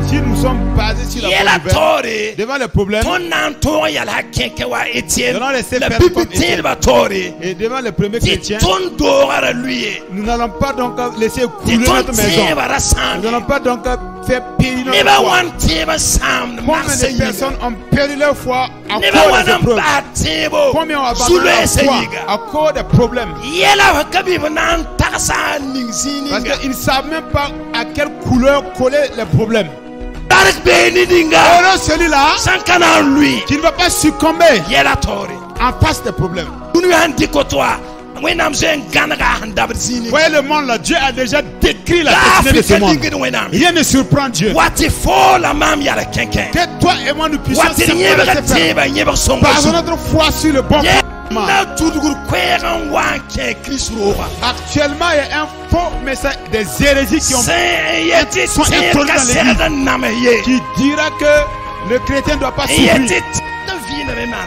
Si nous sommes basés sur la bonne nouvelle, devant les problèmes, devant les personnes comme Étienne, et devant les premiers chrétiens, nous n'allons pas donc laisser couler notre maison. Nous n'allons pas donc faire périr notre foi. Combien de personnes ont perdu leur foi à cause des épreuves? Combien ont abandonné leur foi à cause des problèmes? Parce qu'ils ne savent même pas à quelle couleur coller les problèmes. Alors celui-là qui ne va pas succomber en face des problèmes. Voyez le monde là, Dieu a déjà décrit la destinée de ce monde. Rien ne surprend Dieu. Que toi et moi nous puissions faire par notre foi sur le bon chemin. Actuellement, il y a un faux message des hérésies qui sont introduits dans l'église qui dira que le chrétien ne doit pas souffrir.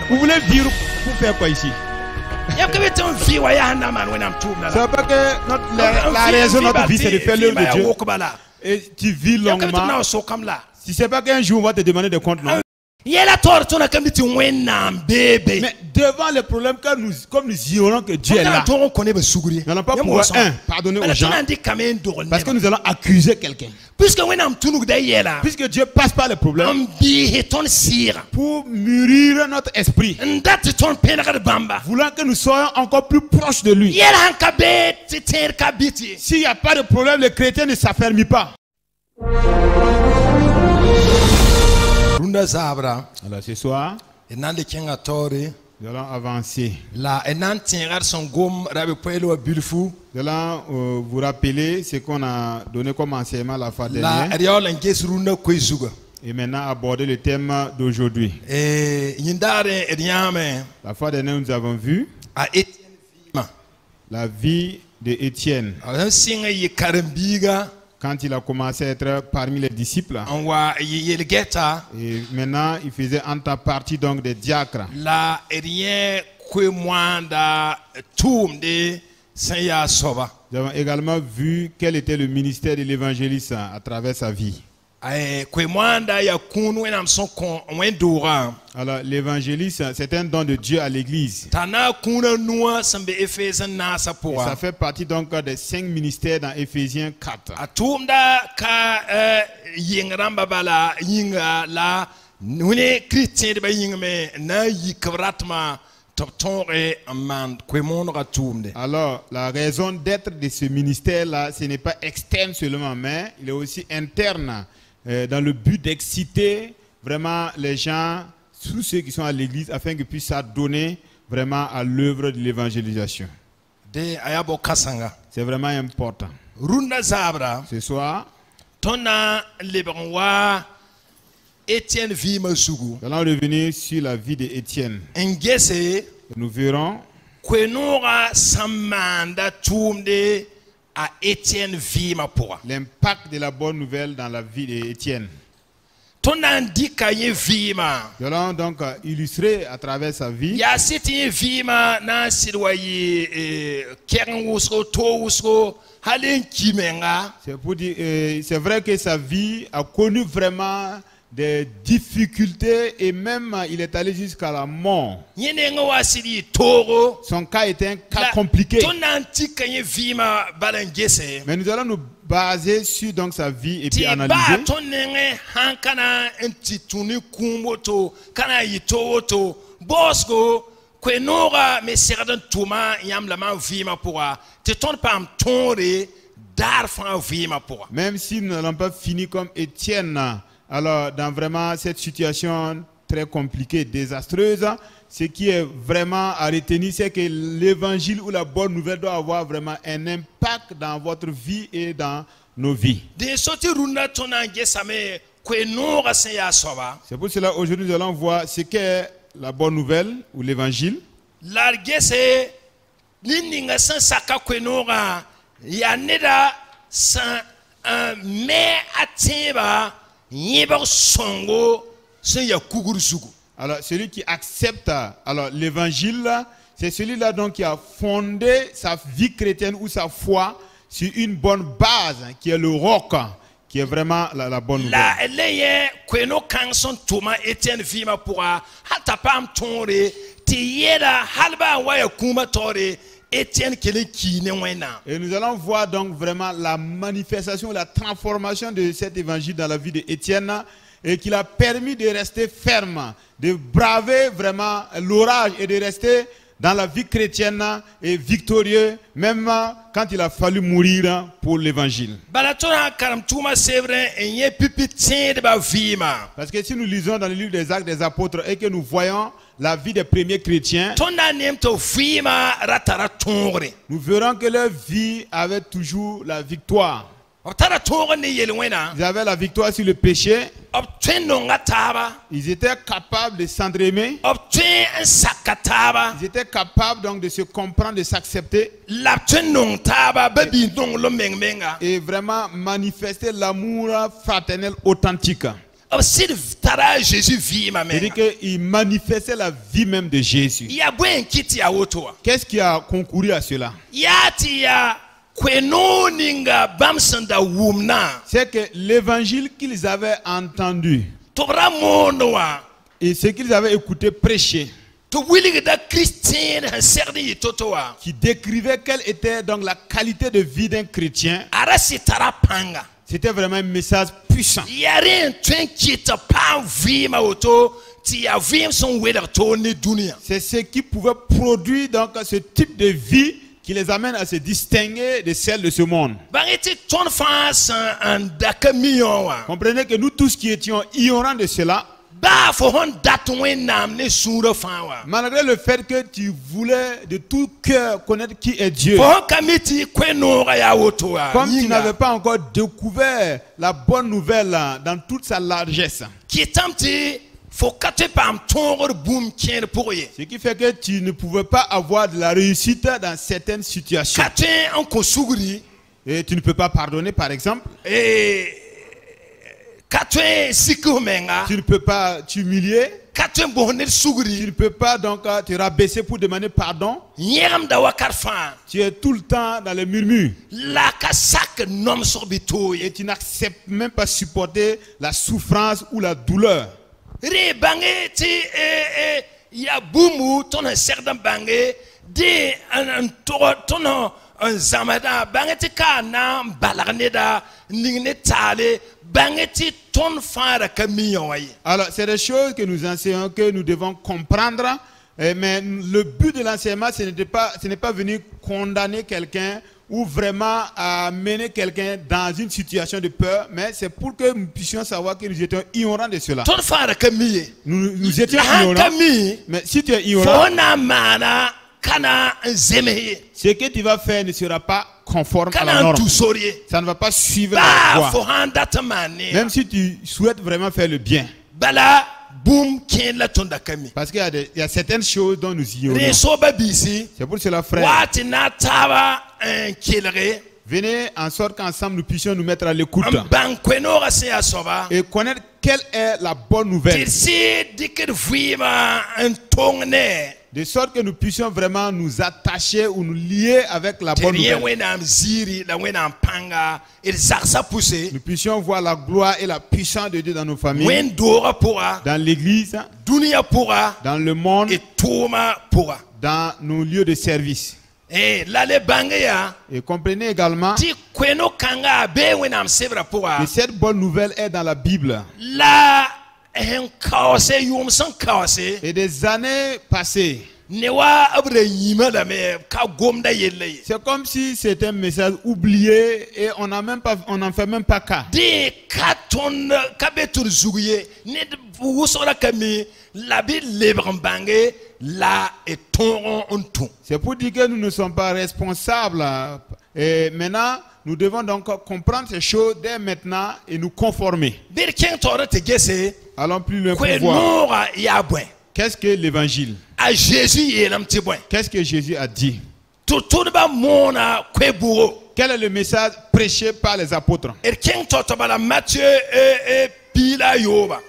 Vous voulez vivre pour faire quoi ici? C'est pas que la raison de notre vie c'est de faire l'œuvre de Dieu et tu vis longuement. Si c'est pas qu'un jour on va te demander des comptes, non. Mais devant les problèmes comme nous ignorons que Dieu est là, nous n'allons pas pouvoir pardonner aux gens parce que nous allons accuser quelqu'un. Puisque Dieu passe par les problèmes pour mûrir notre esprit, voulant que nous soyons encore plus proches de lui. S'il n'y a pas de problème, le chrétien ne s'affermit pas. Alors ce soir, nous allons avancer. Nous allons vous rappeler ce qu'on a donné comme enseignement la fois dernière. Et maintenant aborder le thème d'aujourd'hui. La fois dernière, nous avons vu la vie d'Étienne. Quand il a commencé à être parmi les disciples, et maintenant il faisait en partie donc des diacres. Nous avons également vu quel était le ministère de l'évangéliste à travers sa vie. Alors l'évangéliste, c'est un don de Dieu à l'église. Ça fait partie donc des 5 ministères dans Éphésiens 4. Alors, la raison d'être de ce ministère-là, ce n'est pas externe seulement, mais il est aussi interne, dans le but d'exciter vraiment les gens, tous ceux qui sont à l'église, afin qu'ils puissent s'adonner vraiment à l'œuvre de l'évangélisation. C'est vraiment important. Ce soir, nous allons revenir sur la vie d'Étienne. Nous verrons l'impact de la bonne nouvelle dans la vie d'Étienne. Nous allons donc illustrer à travers sa vie. C'est pour dire, c'est vrai que sa vie a connu vraiment des difficultés et même il est allé jusqu'à la mort. Son cas était un cas compliqué. Mais nous allons nous baser sur donc sa vie et puis analyser. Même si nous n'allons pas finir comme Étienne, alors dans vraiment cette situation très compliquée, désastreuse, ce qui est vraiment à retenir, c'est que l'évangile ou la bonne nouvelle doit avoir vraiment un impact dans votre vie et dans nos vies. C'est pour cela aujourd'hui nous allons voir ce qu'est la bonne nouvelle ou l'évangile. Alors celui qui accepte l'évangile, c'est celui-là donc qui a fondé sa vie chrétienne ou sa foi sur une bonne base qui est le roc, qui est vraiment la bonne nouvelle. Et nous allons voir donc vraiment la manifestation, la transformation de cet évangile dans la vie d'Étienne, et qu'il a permis de rester ferme, de braver vraiment l'orage et de rester dans la vie chrétienne et victorieux, même quand il a fallu mourir pour l'évangile. Parce que si nous lisons dans le livre des Actes des Apôtres et que nous voyons la vie des premiers chrétiens, nous verrons que leur vie avait toujours la victoire. Ils avaient la victoire sur le péché. Ils étaient capables de s'entraimer. Ils étaient capables donc de se comprendre, de s'accepter. Et vraiment manifester l'amour fraternel authentique. C'est-à-dire qu'il manifestait la vie même de Jésus. Qu'est-ce qui a concouru à cela? C'est que l'évangile qu'ils avaient entendu et ce qu'ils avaient écouté prêcher, qui décrivait quelle était donc la qualité de vie d'un chrétien, c'était vraiment un message puissant. C'est ce qui pouvait produire donc ce type de vie qui les amène à se distinguer de celles de ce monde. Comprenez que nous tous qui étions ignorants de cela, malgré le fait que tu voulais de tout cœur connaître qui est Dieu, comme tu n'avais pas encore découvert la bonne nouvelle dans toute sa largesse, ce qui fait que tu ne pouvais pas avoir de la réussite dans certaines situations. Et tu ne peux pas pardonner, par exemple. Tu ne peux pas t'humilier. Tu ne peux pas donc te rabaisser pour demander pardon. Tu es tout le temps dans les murmures. Et tu n'acceptes même pas supporter la souffrance ou la douleur. Alors, c'est des choses que nous enseignons, que nous devons comprendre. Mais le but de l'enseignement, ce n'est pas venir condamner quelqu'un ou vraiment amener quelqu'un dans une situation de peur, mais c'est pour que nous puissions savoir que nous étions ignorants de cela. Nous étions ignorants, mais si tu es ignorant, ce que tu vas faire ne sera pas conforme à la norme. Ça ne va pas suivre la voie. Même si tu souhaites vraiment faire le bien. Parce qu'il y a certaines choses dont nous ignorons. C'est pour cela, frère, venez en sorte qu'ensemble nous puissions nous mettre à l'écoute et connaître quelle est la bonne nouvelle. De sorte que nous puissions vraiment nous attacher ou nous lier avec la bonne nouvelle. Nous puissions voir la gloire et la puissance de Dieu dans nos familles, dans l'église, dans le monde, dans nos lieux de service. Et comprenez également que cette bonne nouvelle est dans la Bible. Et des années passées, c'est comme si c'était un message oublié et on n'en fait même pas cas. C'est pour dire que nous ne sommes pas responsables. Et maintenant, nous devons donc comprendre ces choses dès maintenant et nous conformer. Allons plus loin pour voir. Qu'est-ce que l'évangile? Qu'est-ce que Jésus a dit? Quel est le message prêché par les apôtres?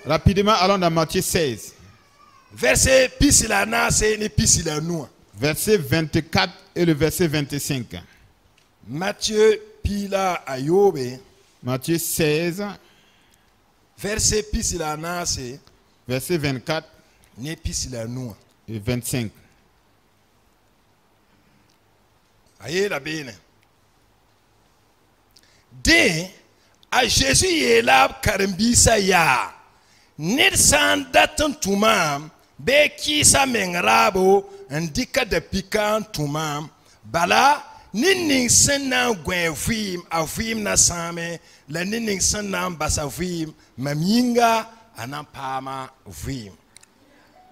Rapidement, allons dans Matthieu 16. Verset 24 et le verset 25. Matthieu Pila Ayobe. Matthieu 16, verset pisila nase, verset 24 ne pisila noa. et 25. Aye la bene. De a Jésus est là karambisa ya. Ned san datan tumam be kisa mengrabo ndika de pikan tumam bala ninning senna gwenvim avim na same la ninning senna basavim maminga anampama vim.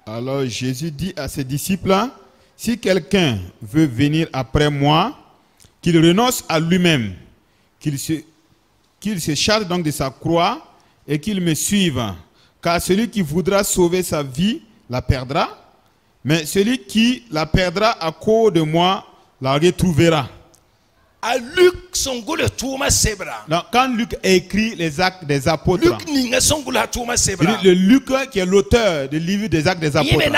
Alors Jésus dit à ses disciples, si quelqu'un veut venir après moi, qu'il renonce à lui-même, qu'il se charge donc de sa croix et qu'il me suive. Car celui qui voudra sauver sa vie la perdra, mais celui qui la perdra à cause de moi la retrouvera. Donc, quand Luc a écrit les actes des apôtres, le Luc qui est l'auteur du livre des actes des apôtres,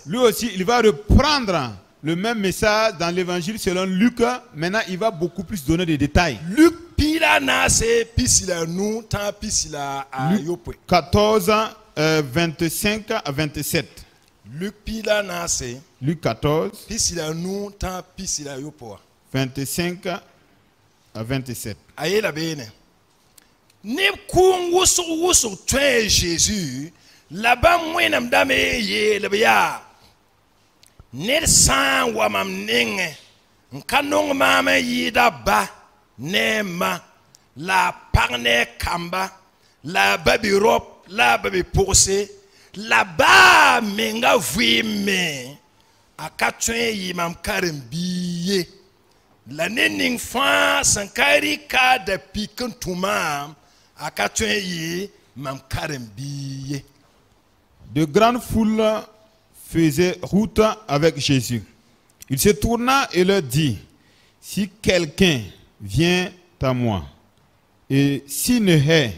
lui aussi il va reprendre le même message dans l'évangile selon Luc. Maintenant il va beaucoup plus donner des détails. Luc 14, 25 à 27. Luc pila nase. Luc 14, Pisila nou tan pisila yopoa. 25 à 27. Aye la bene. Ne kou wusu tue Jésus. Là-bas mwenam dame ye lebya. Ne san wamam nenge. Nkanong mama yida ba. Ne ma. La parne kamba. La babi rop. La babi pourse. Là-bas, menga vime akatwe yimam karimbiye la nening fa sankari ka de pikan tuma akatwe yimam karimbiye. De grandes foules faisaient route avec Jésus. Il se tourna et leur dit, si quelqu'un vient à moi et s'il ne hait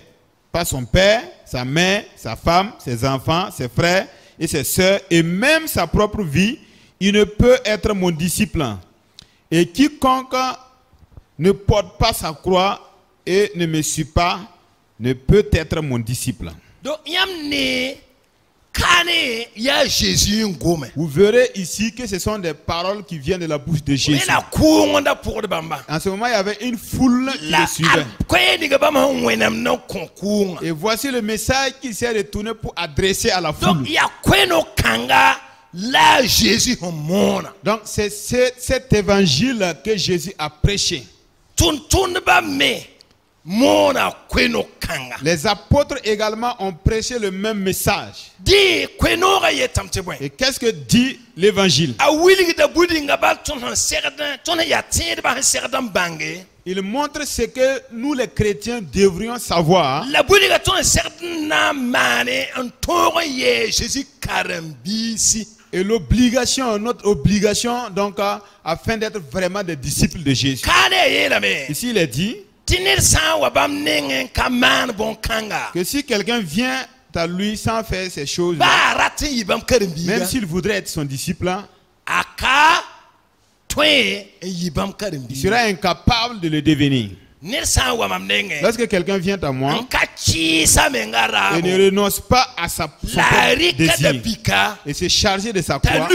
pas son père, sa mère, sa femme, ses enfants, ses frères et ses sœurs, et même sa propre vie, il ne peut être mon disciple. Et quiconque ne porte pas sa croix et ne me suit pas, ne peut être mon disciple. Donc, vous verrez ici que ce sont des paroles qui viennent de la bouche de Jésus. En ce moment, il y avait une foule qui le suivait. Et voici le message qu'il s'est retourné pour adresser à la foule. Donc, c'est cet évangile que Jésus a prêché. Les apôtres également ont prêché le même message. Et qu'est-ce que dit l'évangile? Il montre ce que nous les chrétiens devrions savoir. Et l'obligation, notre obligation donc afin d'être vraiment des disciples de Jésus. Ici il est dit que si quelqu'un vient à lui sans faire ces choses, même s'il voudrait être son disciple, il sera incapable de le devenir. Lorsque quelqu'un vient à moi et ne renonce pas à son propre désir et se charger de sa croix,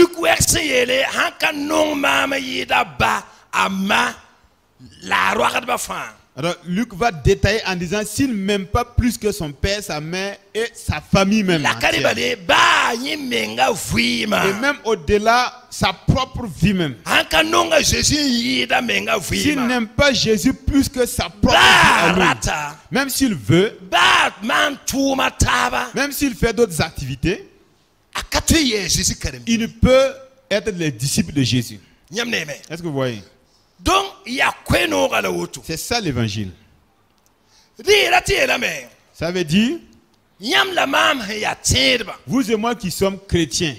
alors Luc va détailler en disant s'il n'aime pas plus que son père, sa mère et sa famille même entière. Et même au-delà, sa propre vie même. S'il n'aime pas Jésus plus que sa propre vie à lui, même s'il veut, même s'il fait d'autres activités, il ne peut être le disciple de Jésus. Est-ce que vous voyez? Donc, il y a quoi nous. C'est ça l'évangile. Ça veut dire, vous et moi qui sommes chrétiens,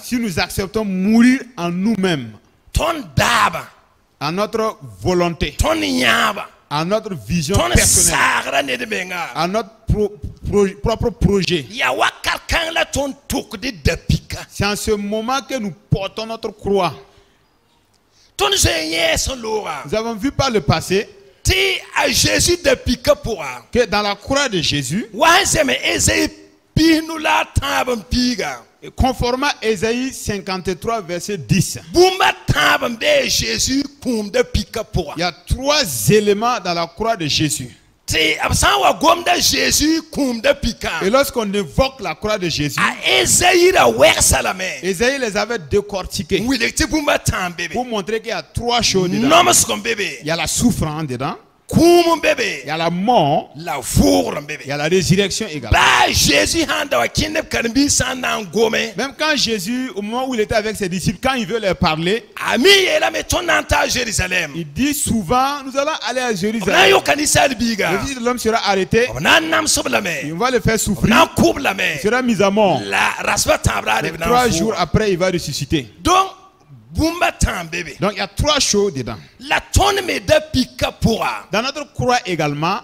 si nous acceptons mourir en nous-mêmes, en notre volonté, en notre vision personnelle, en notre propre projet. Ya wakalkan la ton tok de depika. C'est en ce moment que nous portons notre croix. Ton Seigneur son lora. Nous avons vu par le passé Ti a Jésus depika pourra. que dans la croix de Jésus, Wa seme eze pinu la tabam piga. conformément à Ésaïe 53 verset 10, Bumba tabam be Jésus kum de pika pourra. il y a 3 éléments dans la croix de Jésus. Ti absan wa gom de Jésus kum de pika. Et lorsqu'on évoque la croix de Jésus, A Esaïe la wer salame. Ésaïe les avait décortiqués Oui, le ti bumba tam bébé. pour montrer qu'il y a 3 choses dedans. Nomas kom bébé. Il y a la souffrance dedans, Kum bébé. il y a la mort, La four bébé. il y a la résurrection également. Ba Jésus handa wa kinep kanbi sanan gome. Même quand Jésus, au moment où il était avec ses disciples, quand il veut leur parler, Ami yela me tonanta Jérusalem. il dit souvent, nous allons aller à Na Jérusalem. yo kanisa Le biga. Fils de l'homme sera arrêté, Na nam sobla on me. va le faire souffrir, Na kubla me. il sera mis à mort. La rasba tabra de Mais 3 jours après, il va ressusciter. Donc bumba tam bébé. Donc il y a 3 choses dedans. La tonne me de pika pourra. Dans notre croix également,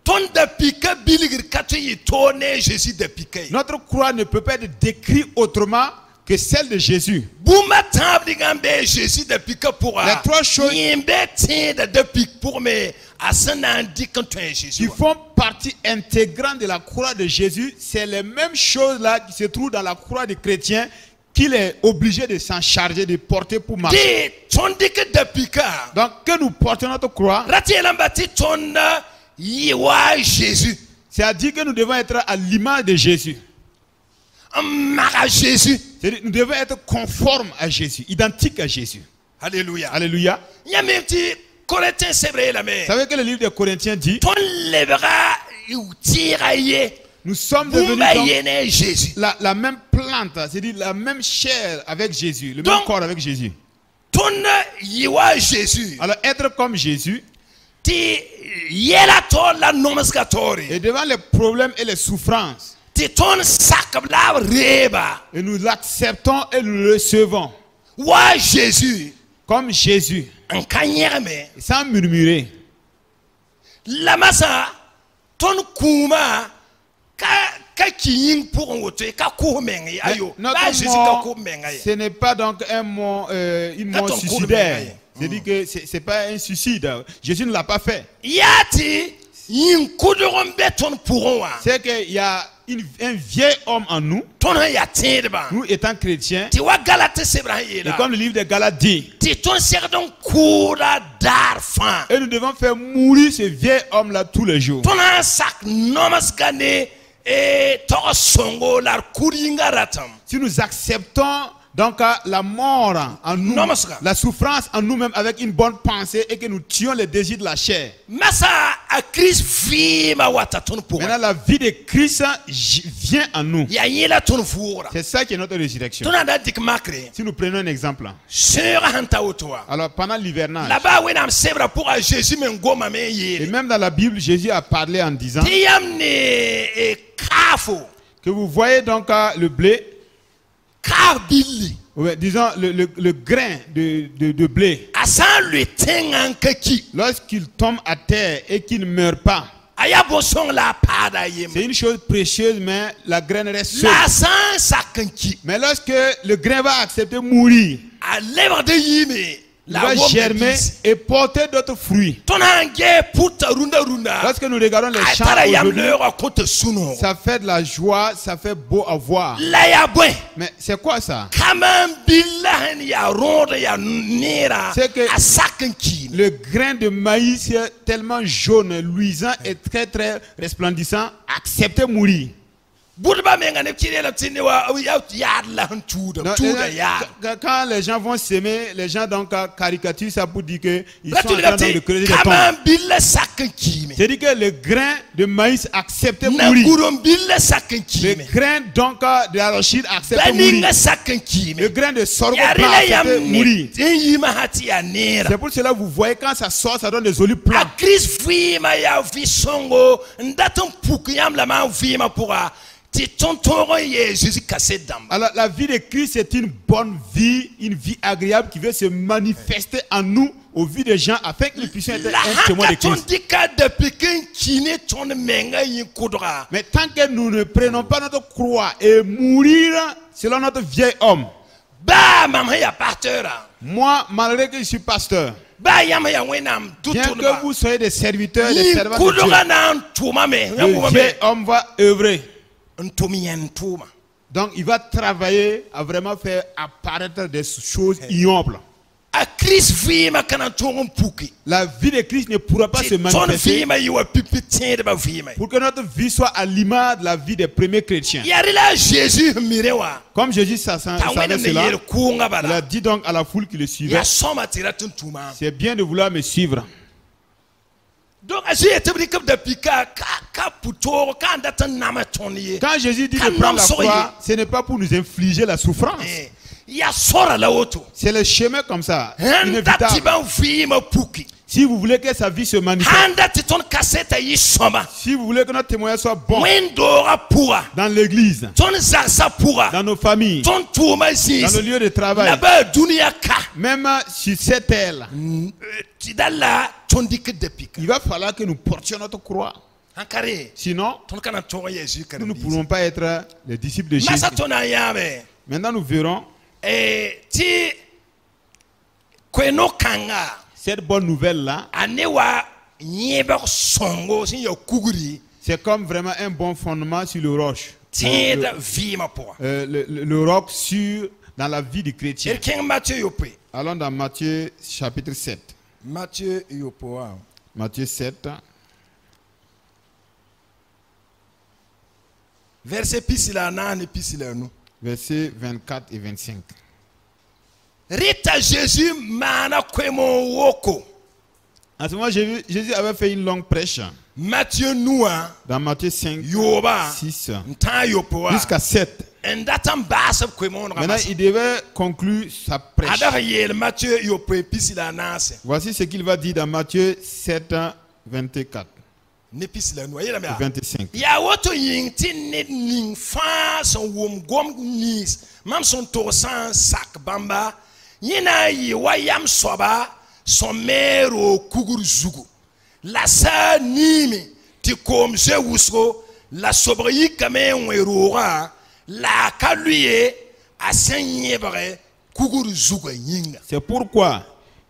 Ton de pika biligir kato yi tone Jésus de pika. notre croix ne peut pas être décrite autrement que celle de Jésus. Bumba tam digambe Jésus de pika pourra. Les 3 choses Yimbe tin de pik pour me asana dikan ton Jésus. qui font partie intégrante de la croix de Jésus, c'est les mêmes choses là qui se trouvent dans la croix des chrétiens qu'il est obligé de s'en charger, de porter pour marcher. Ti ton dik de pika. Donc que nous portons notre croix, Rati elambati ton yiwa Jésus. c'est-à-dire que nous devons être à l'image de Jésus. Mara Jésus. C'est-à-dire nous devons être conformes à Jésus, identiques à Jésus. Alléluia. Alléluia. Ya même ti Corinthiens c'est vrai la mais. Vous savez que le livre des Corinthiens dit, Ton lèvera ou tirailler. nous sommes devenus Bumba donc yene Jésus. la même plante, c'est-à-dire la même chair avec Jésus, le même Donc- corps avec Jésus. Ton yiwa Jésus. Alors être comme Jésus, Ti yela to la nomaskatori. et devant les problèmes et les souffrances, Ti ton sakabla reba. et nous l'acceptons et nous le recevons Wa Jésus. comme Jésus, En kanyerme. sans murmurer. La masa ton kuma ka kiyin pour un wote ka ko mengi ayo. Mais Ba Jésus ka ko mengi. ce n'est pas donc un mot, une mort Attends, suicidaire. cours C'est-à-dire que ce n'est pas un suicide. Jésus ne l'a pas fait. Yati yin kudurum beton pour un. C'est qu'il y a un vieil homme en nous, Ton ya tindba. nous étant chrétiens. Ti wa galate sebra Et yela. comme le livre de Galates dit, Ti ton serdon kura darfan. et nous devons faire mourir ce vieil homme-là tous les jours. Ton an sak nomaskane e to songo la kuringa ratam. Si nous acceptons donc la mort en nous, Non, monsieur. la souffrance en nous-mêmes avec une bonne pensée et que nous tuons les désirs de la chair. Masa a Christ vima wata ton pour. Maintenant, la vie de Christ vient en nous. Ya yela ton foura. C'est ça qui est notre résurrection. Ton anda dik makre. Si nous prenons un exemple, Sur hanta otoa. alors pendant l'hivernage, Là-bas, oui, nam sebra pour a Jésus men goma men et yere. même dans la Bible, Jésus a parlé en disant Tiyam ne e kafo. que vous voyez donc le blé, Kabili. disons le grain de blé, Asan lui tengan kaki. lorsqu'il tombe à terre et qu'il ne meurt pas, Aya bosong la pada yem. c'est une chose précieuse, mais la graine reste seule. La san sakanki. Mais lorsque le grain va accepter de mourir, A lèvre de yime. il La va wom germer et porter d'autres fruits. Ton ange puta runda runda. Lorsque nous regardons les champs Atara yam aujourd'hui, leur akonte suno. ça fait de la joie, ça fait beau à voir. La ya bwen. Mais c'est quoi ça? Kaman billahan ya ronde ya nera. C'est que- A sakanki. Le grain de maïs est tellement jaune, luisant et très très resplendissant, accepte de mourir. Budba menga ne kire la tini wa ya la tuda. Donc, Tuda ya. quand les gens vont s'aimer, les gens donc caricaturent ça pour dire qu'ils sont en Ratu train donc de creuser des tombes. kaman billa sakanki. C'est-à-dire que le grain de maïs accepte de Na mourir. gurum billa sakanki. Le grain donc de l'arachide accepte de Baninga mourir. sakanki. Le grain de sorgho blanc Yarila yam accepte de mourir. ne. Yima hati ya nera. C'est pour cela que vous voyez quand ça sort, ça donne des olives A blancs. Chris vima ya visongo ndaton puk yam la man vima pour a Alors la vie de Christ est une bonne vie, une vie agréable qui veut se manifester en nous, au vu des gens, afin que nous puissions être un témoin de Christ. Mais tant que nous ne prenons pas notre croix et mourir selon notre vieil homme, moi, malgré que je suis pasteur, bien que vous soyez des serviteurs et des servants de Dieu, le vieil homme va œuvrer. Donc il va travailler à vraiment faire apparaître des choses ignobles. La vie de Christ ne pourra pas se manifester pour que notre vie soit à l'image de la vie des premiers chrétiens. Comme Jésus savait cela, il a dit donc à la foule qui le suivait, c'est bien de vouloir me suivre. Donc, quand Jésus dit de prendre la croix, ce n'est pas pour nous infliger la souffrance. C'est le chemin comme ça, inévitable. Si vous voulez que sa vie se manifeste, si vous voulez que notre témoignage soit bon dans l'église, dans nos familles, dans nos lieux de travail, même sur cette terre, il va falloir que nous portions notre croix. Sinon, nous ne pourrons pas être les disciples de Jésus. Maintenant, nous verrons cette bonne nouvelle-là. C'est comme vraiment un bon fondement sur le roche. Le roc sur dans la vie du chrétien. Allons dans Matthieu chapitre 7. Matthieu 7. Versets 24 et 25. Rita Jésus mana kwemo woko. En ce moment, Jésus avait fait une longue prêche. Matthieu Noua. Dans Matthieu 5, 6 jusqu'à 7. Maintenant, il devait conclure sa prêche. Voici ce qu'il va dire dans Matthieu 7, 24. 25. Yina yi wayam soba somero kuguruzugu la sa nimi ti komse wusko la sobri kame werora la kaluye asenyebre kuguruzugu yinga. C'est pourquoi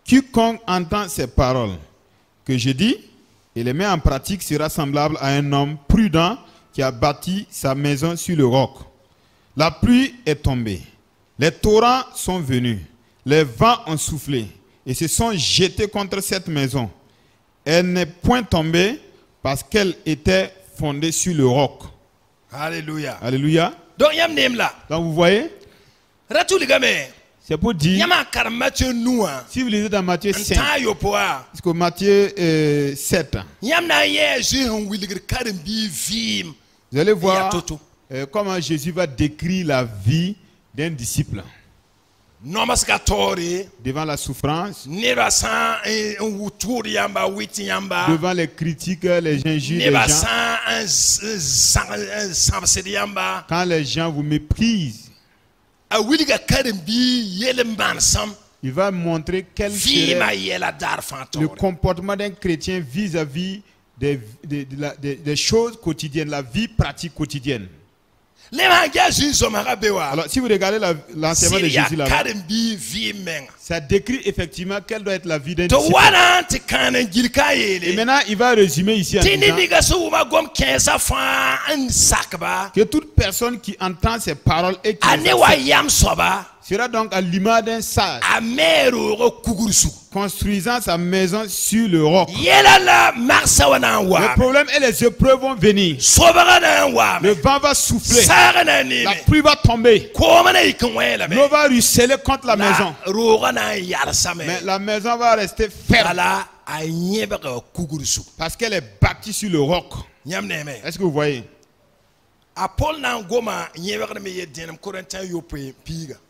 quiconque entend ces paroles que je dis et les met en pratique sera semblable à un homme prudent qui a bâti sa maison sur le roc. La pluie est tombée, les torrents sont venus, les vents ont soufflé et se sont jetés contre cette maison. Elle n'est point tombée parce qu'elle était fondée sur le roc. Alléluia. Alléluia. Donc vous voyez, c'est pour dire, si vous lisez dans Matthieu 5, jusqu'au Matthieu 7, vous allez voir comment Jésus va décrire la vie d'un disciple. Devant la souffrance, devant les critiques, les injures des gens, quand les gens vous méprisent, il va montrer quel serait le comportement d'un chrétien vis-à-vis des choses quotidiennes, la vie pratique quotidienne. Alors, si vous regardez l'enseignement de Jésus là-bas, ça décrit effectivement quelle doit être la vie d'un disciple. Et maintenant, il va résumer ici en disant que toute personne qui entend ces paroles et qui sera donc à l'image d'un sage construisant sa maison sur le roc. Le problème et les épreuves vont venir. Le vent va souffler. La pluie va tomber. L'eau va ruisseler contre la maison. Mais la maison va rester ferme. Parce qu'elle est bâtie sur le roc. Est-ce que vous voyez?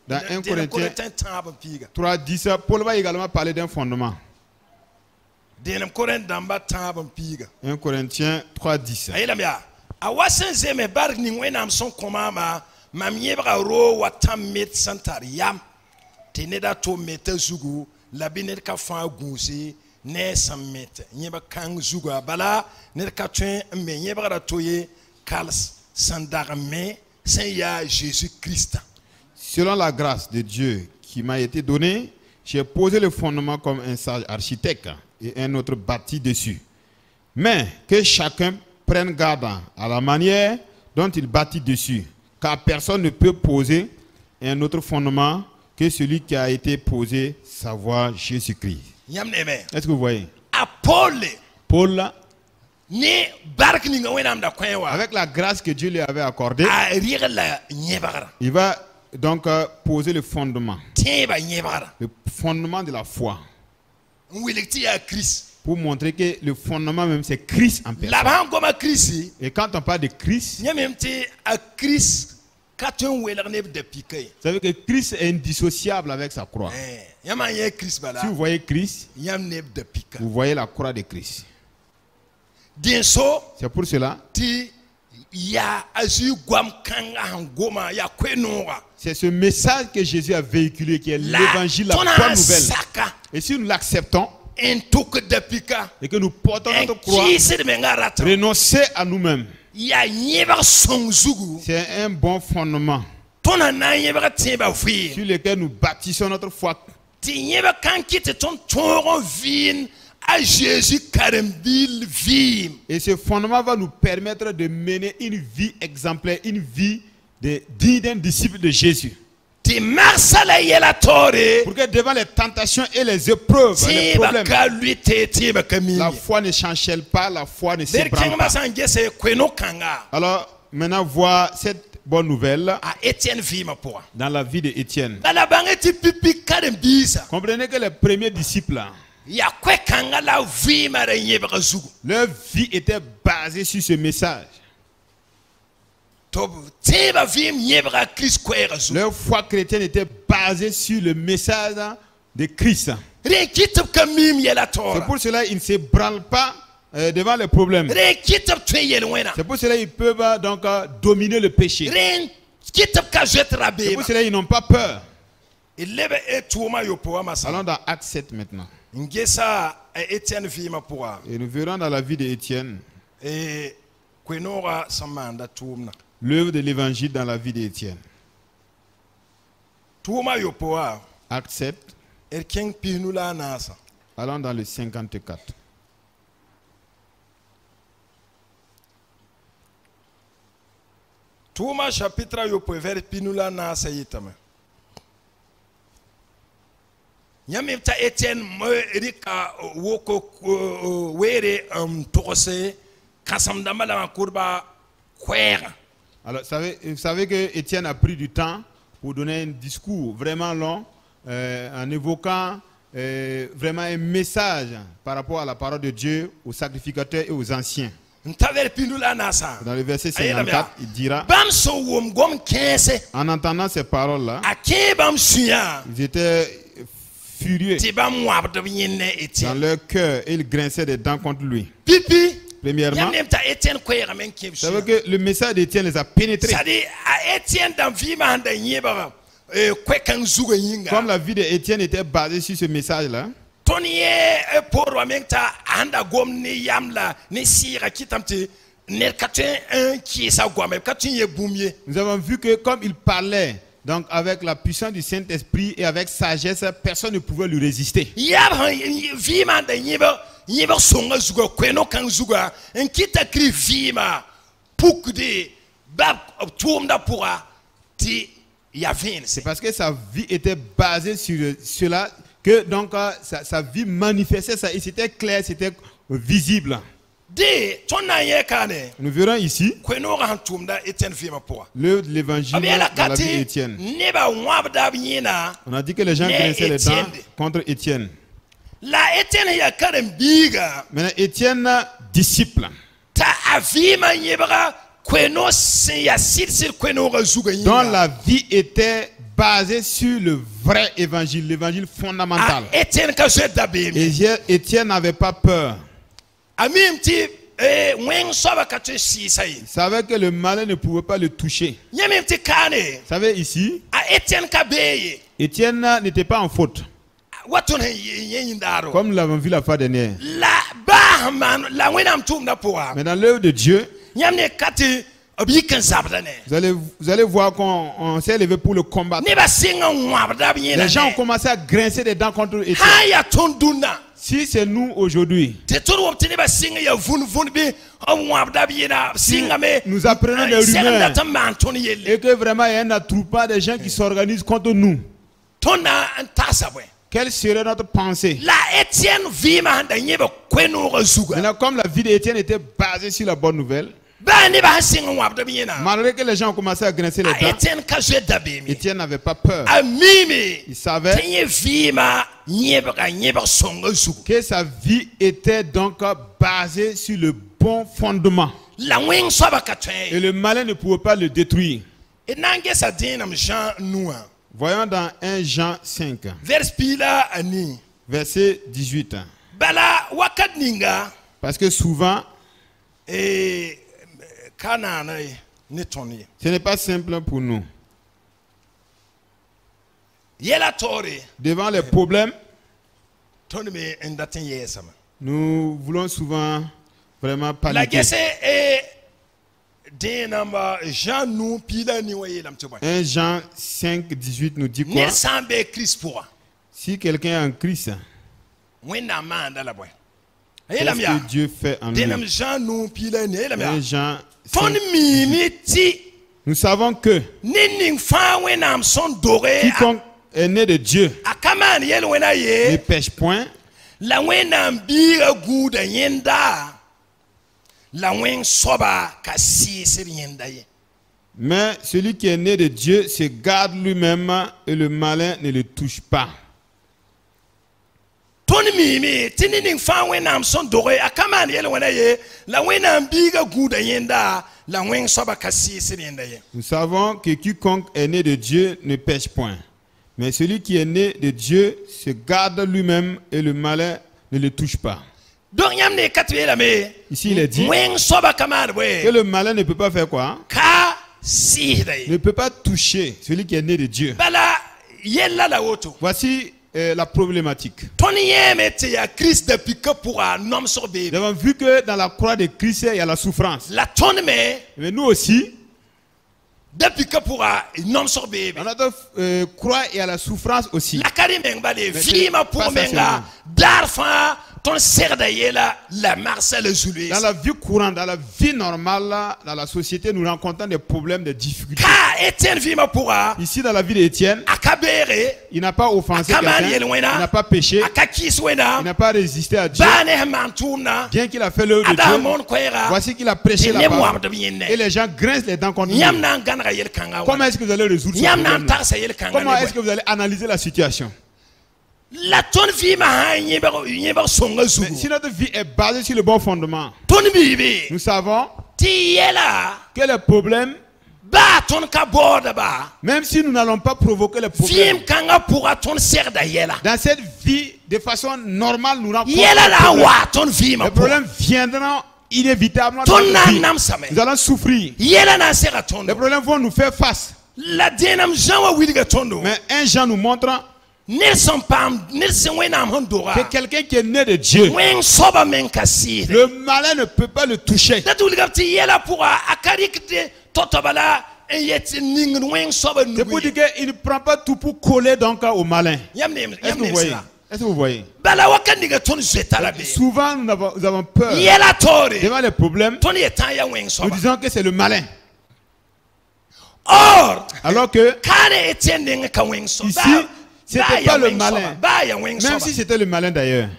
Dans 1 Corinthiens 3:10, Paul va également parler d'un fondement. 1 Corinthiens 3:10. awasen zeme bar ni wenam son komama mamyebra ro watam met santariam teneda to meta zugu labinet ka fa gunsi ne samet nyeba kang zugu bala ne ka twen me nyebra toye kals sandarme Seigneur Jésus-Christ. Selon la grâce de Dieu qui m'a été donnée, j'ai posé le fondement comme un sage architecte et un autre bâti dessus. Mais que chacun prenne garde à la manière dont il bâtit dessus, car personne ne peut poser un autre fondement que celui qui a été posé, savoir Jésus-Christ. Est-ce que vous voyez? Paul, avec la grâce que Dieu lui avait accordée, il va donc poser le fondement de la foi. Pour montrer que le fondement même c'est Christ en personne. Et quand on parle de Christ, vous savez que Christ est indissociable avec sa croix. Si vous voyez Christ, vous voyez la croix de Christ. C'est pour cela. C'est ce message que Jésus a véhiculé qui est l'évangile, la bonne nouvelle. Et si nous l'acceptons et que nous portons notre croix, renoncer à nous-mêmes, c'est un bon fondement sur lequel nous bâtissons notre foi. Et ce fondement va nous permettre de mener une vie exemplaire, une vie digne d'un disciple de Jésus. Pour que devant les tentations et les épreuves, les problèmes, la foi ne chancelle pas, la foi ne s'ébranle pas. Alors, maintenant, voir cette bonne nouvelle dans la vie d'Étienne. Comprenez que les premiers disciples, leur vie était basée sur ce message. Leur foi chrétienne était basée sur le message de Christ. C'est pour cela qu'ils ne se branlent pas devant les problèmes. C'est pour cela qu'ils peuvent donc dominer le péché. C'est pour cela qu'ils n'ont pas peur. Allons dans Acte 7 maintenant. Et nous verrons dans la vie d'Étienne l'œuvre de l'évangile dans la vie d'Étienne. Acte 7. Allons dans le 54. Chapitre vers Pinula Nasa Yitame. Yamita Etienne Erika Woko Were Torose Kasamdamala Kurba Kwera. Alors, vous savez que Étienne a pris du temps pour donner un discours vraiment long en évoquant vraiment un message par rapport à la parole de Dieu, aux sacrificateurs et aux anciens. Dans le verset 54, il dira, en entendant ces paroles-là, ils étaient furieux dans leur cœur et ils grinçaient des dents contre lui. Premièrement, vous savez que le message d'Étienne les a pénétrés. Comme la vie d'Étienne était basée sur ce message-là, nous avons vu que comme il parlait donc avec la puissance du Saint-Esprit et avec sagesse, personne ne pouvait lui résister. Il C'est parce que sa vie était basée sur cela que donc sa vie manifestait ça et c'était clair, c'était visible. Nous verrons ici l'œuvre de l'évangile dans la vie d'Étienne. On a dit que les gens grinçaient les dents contre Étienne. Maintenant, Étienne, disciple. Dont la vie était basée sur le vrai évangile, l'évangile fondamental. Et Étienne n'avait pas peur. Il savait que le malin ne pouvait pas le toucher. Vous savez ici, Étienne n'était pas en faute. Comme nous l'avons vu la fois dernière. Mais dans l'œuvre de Dieu, vous allez voir qu'on s'est levé pour le combattre. Les gens ont commencé à grincer des dents contre Étienne. Si c'est nous aujourd'hui, nous apprenons des rumeurs et que vraiment il y a un attroupement de gens qui s'organisent contre nous, quelle serait notre pensée? Maintenant, comme la vie d'Étienne était basée sur la bonne nouvelle, malgré que les gens ont commencé à grincer les dents, Étienne n'avait pas peur. Il savait que sa vie était donc basée sur le bon fondement. Et le malin ne pouvait pas le détruire. Voyons dans 1 Jean 5, verset 18. Parce que souvent, ce n'est pas simple pour nous. Devant les problèmes, nous voulons souvent vraiment paniquer. 1 Jean 5, 18 nous dit quoi? Si quelqu'un est en Christ, qu'est-ce que Dieu fait en lui? 1 Jean 5, nous savons que quiconque est né de Dieu ne pêche point. Mais celui qui est né de Dieu se garde lui-même et le malin ne le touche pas. Nous savons que quiconque est né de Dieu ne pêche point. Mais celui qui est né de Dieu se garde lui-même et le malin ne le touche pas. Ici il est dit que le malin ne peut pas faire quoi? Ne peut pas toucher celui qui est né de Dieu. Voici la problématique. Nous avons vu que dans la croix de Christ il y a la souffrance. Mais nous aussi, dans notre croix il y a la souffrance aussi. Dans la vie courante, dans la vie normale, dans la société, nous rencontrons des problèmes, des difficultés. Ici, dans la vie d'Étienne, il n'a pas offensé quelqu'un, il n'a pas péché, il n'a pas résisté à Dieu. Bien qu'il a fait l'œuvre de Dieu, voici qu'il a prêché la parole. Et les gens grincent les dents contre lui. Comment est-ce que vous allez résoudre ce problème? Comment est-ce que vous allez analyser la situation? Si notre vie est basée sur le bon fondement, nous savons que les problèmes, même si nous n'allons pas provoquer les problèmes, dans cette vie, de façon normale, nous rencontrons les problèmes viendront inévitablement dans notre vie. Nous allons souffrir. Les problèmes vont nous faire face. Mais 1 Jean nous montre que quelqu'un qui est né de Dieu, le malin ne peut pas le toucher. C'est pour dire qu'il ne prend pas tout pour coller donc au malin. Est-ce que vous voyez? Est-ce que vous voyez? Souvent nous avons peur devant les problèmes. Nous disons que c'est le malin. Alors que ici, c'était pas le malin. Même si c'était le malin d'ailleurs.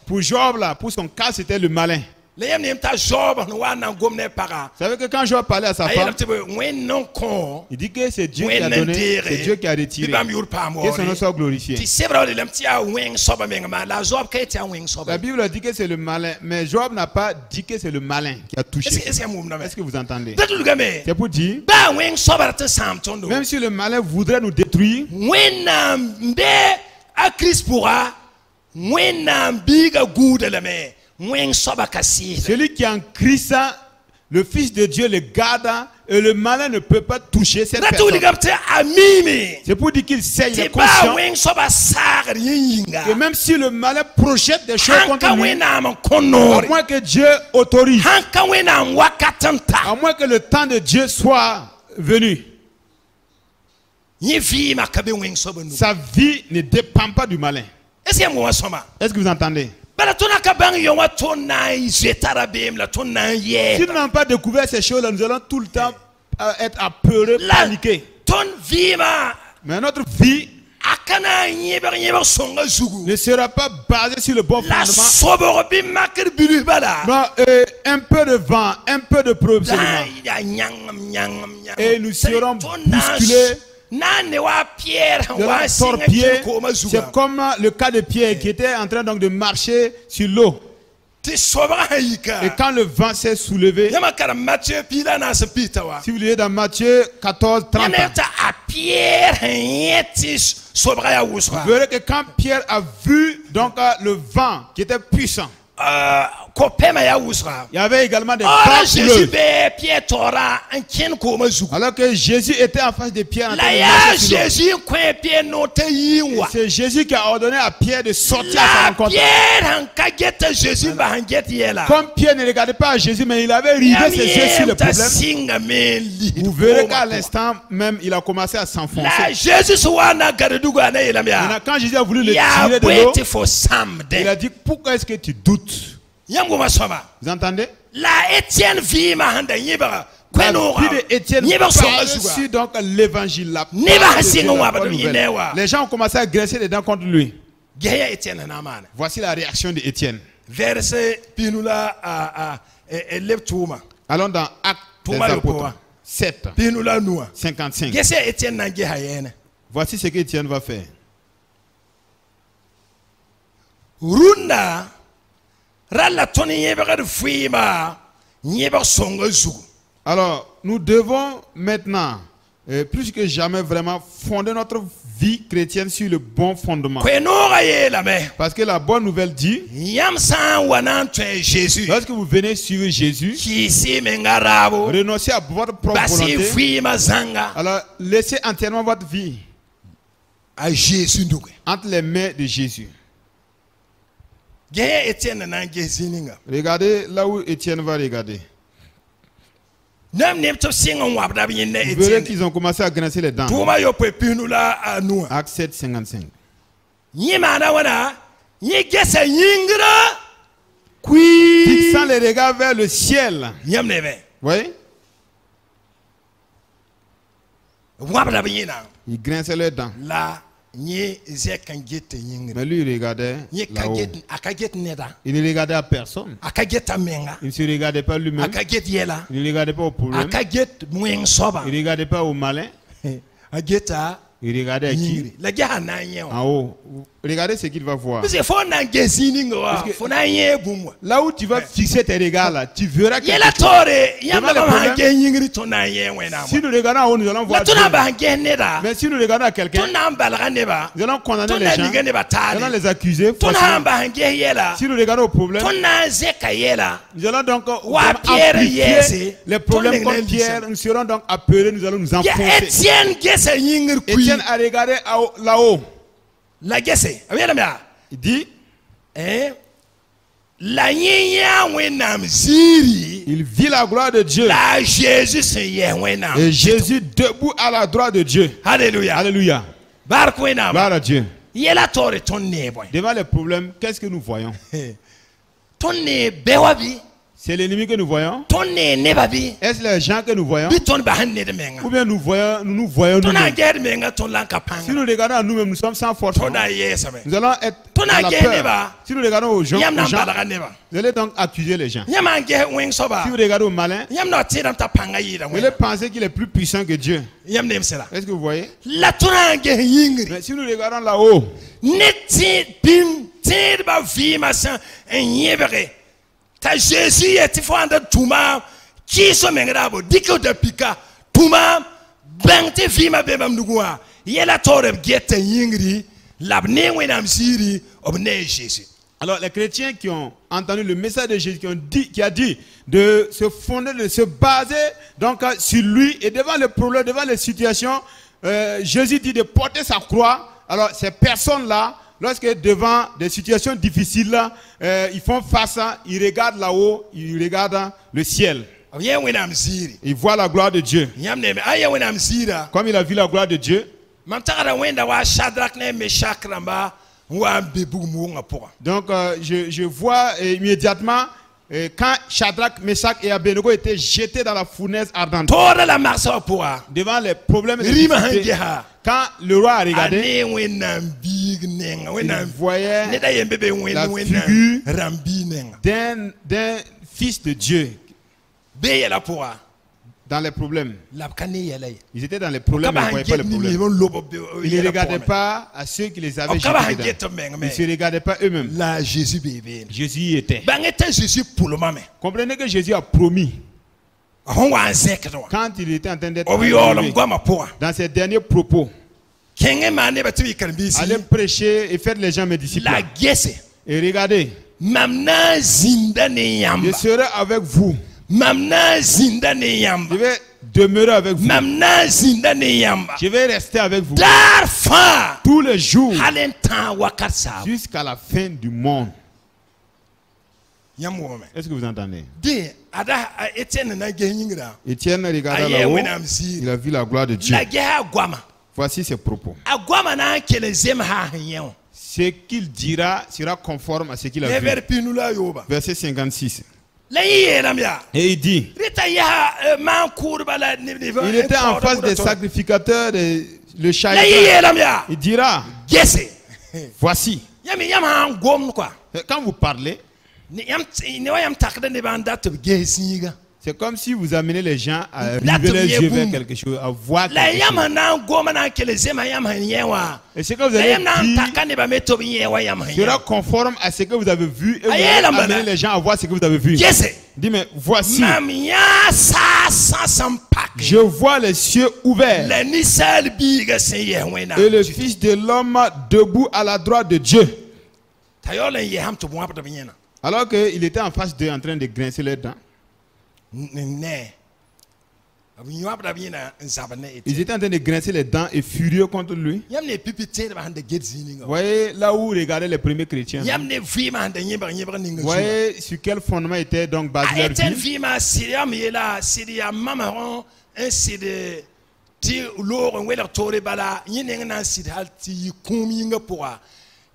Pour Job là, pour son cas, c'était le malin. Vous savez que quand Job parlait à sa femme, il dit que c'est Dieu qui a donné, c'est Dieu qui a retiré. Que son nom soit glorifié. La Bible dit que c'est le malin, mais Job n'a pas dit que c'est le malin qui a touché. Est-ce que vous entendez? C'est pour dire, même si le malin voudrait nous détruire, Celui qui est en Christ, le Fils de Dieu le garde et le malin ne peut pas toucher cette personne. C'est pour dire qu'il sait, il est conscient que même si le malin projette des choses contre lui, à moins que Dieu autorise, à moins que le temps de Dieu soit venu, sa vie ne dépend pas du malin. Est-ce que vous entendez? Si nous n'avons pas découvert ces choses-là, nous allons tout le temps être apeurés, paniqués. Mais notre vie ne sera pas basée sur le bon fondement. Non, un peu de vent, un peu de preuve seulement. Et nous serons bousculés. C'est comme le cas de Pierre qui était en train donc de marcher sur l'eau. Et quand le vent s'est soulevé, si vous lisez dans Matthieu 14, 30, vous verrez que quand Pierre a vu donc le vent qui était puissant, il y avait également des vents couleurs. Alors que Jésus était en face de Pierre. C'est Jésus qui a ordonné à Pierre de sortir à sa rencontre. Comme Pierre ne regardait pas à Jésus, mais il avait rivé ses yeux sur le problème. Vous verrez qu'à l'instant même, il a commencé à s'enfoncer. Quand Jésus a voulu le tirer de l'eau, il a dit, pourquoi est-ce que tu doutes? Vous entendez? La vie d'Étienne par-dessus donc l'évangile. Les gens ont commencé à graisser les dents contre lui. Voici la réaction d'Étienne. Allons dans Actes des Apôtres 7, 55. Voici ce qu'Étienne va faire. Alors, nous devons maintenant, plus que jamais, vraiment fonder notre vie chrétienne sur le bon fondement. Parce que la bonne nouvelle dit, lorsque vous venez suivre Jésus, renoncez à votre propre volonté, alors laissez entièrement votre vie à Jésus, entre les mains de Jésus. Regardez là où Étienne va regarder. Vous verrez qu'ils ont commencé à grincer les dents. Acte 7, 55. Fixant les regards vers le ciel. Oui. Ils grinçaient leurs dents. Mais lui, il regardait là-haut. Il ne regardait à personne. Il ne se regardait pas lui-même. Il ne regardait pas au problème. Il ne regardait pas au malin. Il regardait à qui? En haut. Regardez ce qu'il va voir. Là où tu vas fixer tes regards là, tu verras quelque chose. Si nous regardons en haut, nous allons voir Dieu. Mais si nous regardons à quelqu'un, nous allons condamner les gens, nous allons les accuser. Si nous regardons au problème, nous allons donc amplifier les problèmes contre Pierre. Nous serons donc appelés, nous allons nous enfoncer. Étienne a regardé là-haut. Il dit, il vit la gloire de Dieu. Et Jésus debout à la droite de Dieu. Alléluia. Alléluia. Gloire à Dieu. Devant les problèmes, qu'est-ce que nous voyons? C'est l'ennemi que nous voyons. Est-ce les gens que nous voyons? Ou bien nous voyons nous-mêmes? Si nous regardons à nous-mêmes, nous sommes sans force. Nous allons être dans la peur. Si nous regardons aux gens, vous allez donc accuser les gens. Si vous regardez au malin, vous allez penser qu'il est plus puissant que Dieu. Est-ce que vous voyez? Mais si nous regardons là-haut, ta Jésus est fondé tuma qui se mengrabo diko de pika tuma bente fima bebam dugwa yela torem gete yingri labne wenam siri obne Jésus Alors les chrétiens qui ont entendu le message de Jésus, qui a dit de se fonder, de se baser donc sur lui et devant les problèmes, devant les situations, Jésus dit de porter sa croix. Alors ces personnes-là, lorsque devant des situations difficiles, ils font face, ils regardent là-haut, ils regardent le ciel. Ils voient la gloire de Dieu. Comme il a vu la gloire de Dieu. Donc je vois immédiatement quand Shadrach, Meshach et Abednego étaient jetés dans la fournaise ardente. Devant les problèmes de quand le roi a regardé, il voyait la figure d'un fils de Dieu dans les problèmes. Ils étaient dans les problèmes, mais ils ne voyaient pas les problèmes. Ils ne regardaient pas à ceux qui les avaient jetés dedans. Ils ne se regardaient pas eux-mêmes. Jésus y était. Comprenez que Jésus a promis, quand il était en train d'être arrivé, dans ses derniers propos, allez prêcher et faire les gens mes disciples. Et regardez, je serai avec vous. Je vais demeurer avec vous. Je vais rester avec vous tous les jours jusqu'à la fin du monde. Est-ce que vous entendez? Étienne regarda là-haut, il a vu la gloire de Dieu. Voici ses propos. Ce qu'il dira sera conforme à ce qu'il a vu. Verset 56. Et il dit, il était en face des sacrificateurs, le chahut. Il dira, voici. Quand vous parlez, c'est comme si vous amenez les gens à river les yeux vers quelque chose, à voir quelque chose. Et ce que vous allez dire sera conforme à ce que vous avez vu et vous allez amener les gens à voir ce que vous avez vu. Dis, mais voici, je vois les cieux ouverts et le Fils de l'homme debout à la droite de Dieu. Alors qu'il était en face d'eux en train de grincer les dents. Ils étaient en train de grincer les dents et furieux contre lui. Vous voyez là où regardaient les premiers chrétiens. Vous voyez sur quel fondement était donc basé leur vie.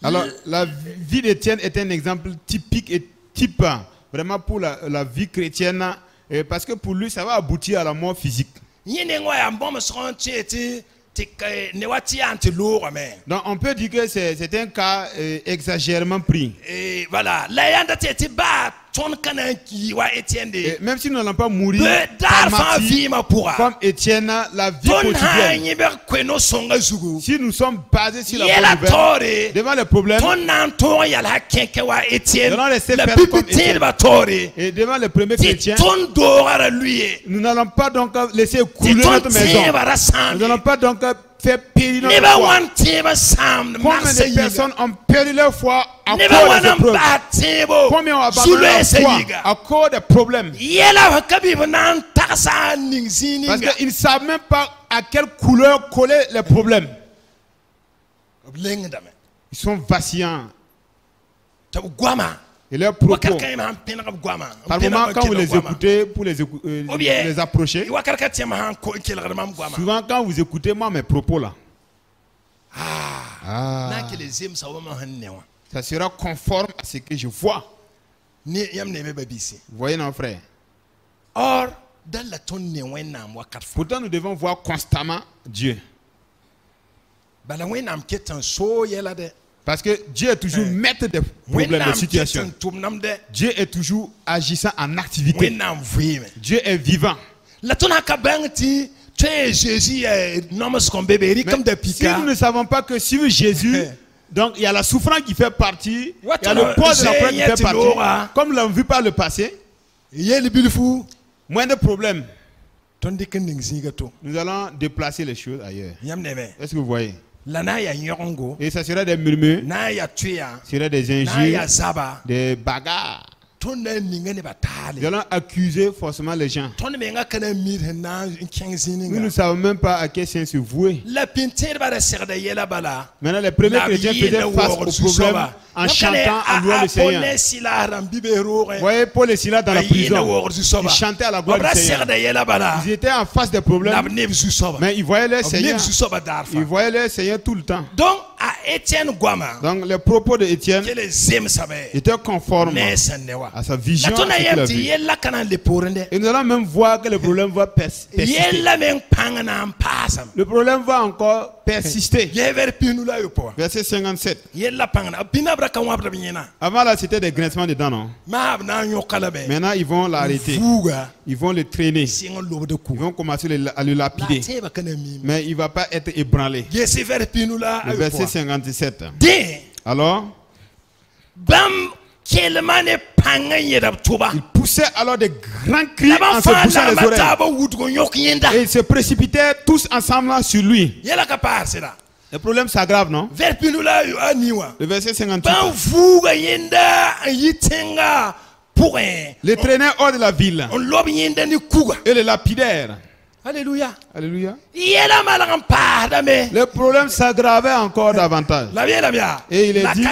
Alors la vie d'Étienne est un exemple typique et type vraiment pour la vie chrétienne. Parce que pour lui, ça va aboutir à la mort physique. Donc on peut dire que c'est un cas exagérément pris. Et voilà. Et même si nous n'allons pas mourir par martyre, comme Étienne, la vie quotidienne, si nous sommes basés sur la bonne nouvelle, devant les problèmes, devant les faire comme Étienne, et devant les premiers chrétiens, nous n'allons pas donc laisser couler notre maison. Nous n'allons pas donc faire périr notre foi. Combien de personnes ont perdu leur foi à cause des épreuves? Combien ont abandonné leur foi à cause des problèmes? Parce qu'ils ne savent même pas à quelle couleur coller les problèmes. Ils sont vacillants. Et leurs propos, par moment, quand vous les écoutez pour les approcher, souvent quand vous écoutez moi mes propos là, ça sera conforme à ce que je vois. Vous voyez nos frères. Or, pourtant nous devons voir constamment Dieu. Parce que Dieu est toujours maître des problèmes, des situations. Dieu est toujours agissant en activité. Dieu est vivant. Mais si nous ne savons pas que sur Jésus, donc il y a la souffrance qui fait partie, il y a le poids de la croix qui fait partie, comme nous l'avons vu par le passé, moins de problèmes. Nous allons déplacer les choses ailleurs. Est-ce que vous voyez? Et ça sera des murmures, ce sera des injures, des bagarres. Nous allons accuser forcément les gens. Nous ne savons même pas à quel sens se vouer. Maintenant, les premiers chrétiens faisaient face au problème en chantant, en louant le Seigneur. Vous voyez Paul et Silas dans la prison, ils chantaient à la gloire du Seigneur. Ils étaient en face des problèmes, mais ils voyaient le Seigneur. Ils voyaient le Seigneur tout le temps. Donc les propos de Étienne étaient conformes à sa vision. Et nous allons même voir que le problème va persister. Le problème va encore persister. Verset 57. Avant là, c'était des grincements dedans, non? Maintenant, ils vont l'arrêter. Ils vont le traîner. Ils vont commencer à le lapider. Mais il ne va pas être ébranlé. Le verset 57. Alors, il poussait alors des grands cris en se bouchant les oreilles. Et ils se précipitaient tous ensemble sur lui. Le problème s'aggrave, non? Le verset 58. Les traînaient hors de la ville et les lapidèrent. Alléluia. Alléluia. Le problème s'aggravait encore davantage. Et il est dit,